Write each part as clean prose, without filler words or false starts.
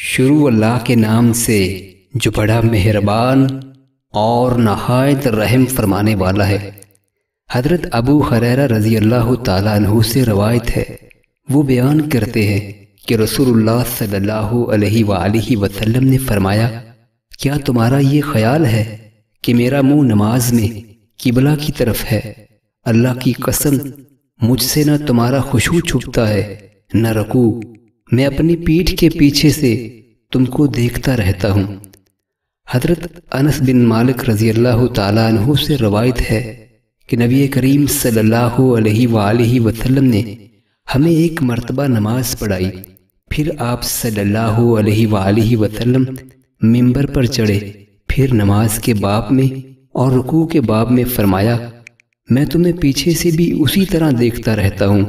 شروع اللہ کے نام سے جو بڑا مہربان اور نہایت رحم فرمانے والا ہے۔ حضرت ابو ہریرہ رضی اللہ تعالیٰ عنہ سے روایت ہے، وہ بیان کرتے ہیں کہ رسول اللہ صلی اللہ علیہ وآلہ وسلم نے فرمایا، کیا تمہارا یہ خیال ہے کہ میرا منہ نماز میں قبلہ کی طرف ہے؟ اللہ کی قسم، مجھ سے نہ تمہارا خشوع چھپتا ہے نہ رکوع، میں اپنی پیٹھ کے پیچھے سے تم کو دیکھتا رہتا ہوں۔ حضرت انس بن مالک رضی اللہ تعالیٰ عنہ سے روایت ہے کہ نبی کریم صلی اللہ علیہ وآلہ وسلم نے ہمیں ایک مرتبہ نماز پڑھائی، پھر آپ صلی اللہ علیہ وآلہ وسلم ممبر پر چڑھے، پھر نماز کے باب میں اور رکوع کے باب میں فرمایا، میں تمہیں پیچھے سے بھی اسی طرح دیکھتا رہتا ہوں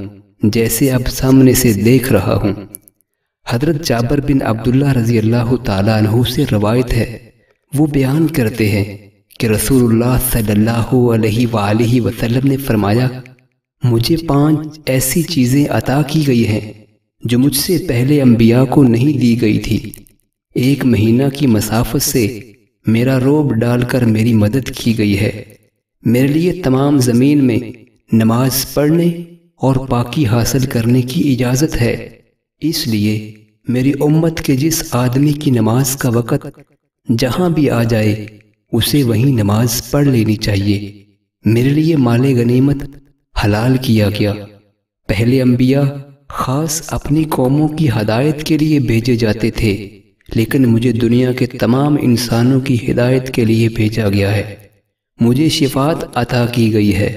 جیسے اب سامنے سے دیکھ رہا ہوں۔ حضرت جابر بن عبداللہ رضی اللہ تعالیٰ عنہ سے روایت ہے، وہ بیان کرتے ہیں کہ رسول اللہ صلی اللہ علیہ وآلہ وسلم نے فرمایا، مجھے 5 ایسی چیزیں عطا کی گئی ہیں جو مجھ سے پہلے انبیاء کو نہیں دی گئی تھی۔ 1 مہینہ کی مسافت سے میرا روب ڈال کر میری مدد کی گئی ہے۔ میرے لیے تمام زمین میں نماز پڑھنے اور پاکی حاصل کرنے کی اجازت ہے، اس لیے میری امت کے جس آدمی کی نماز کا وقت جہاں بھی آ جائے اسے وہیں نماز پڑھ لینی چاہیے۔ میرے لیے مال غنیمت حلال کیا گیا۔ پہلے انبیاء خاص اپنی قوموں کی ہدایت کے لیے بھیجے جاتے تھے، لیکن مجھے دنیا کے تمام انسانوں کی ہدایت کے لیے بھیجا گیا ہے۔ مجھے شفاعت عطا کی گئی ہے۔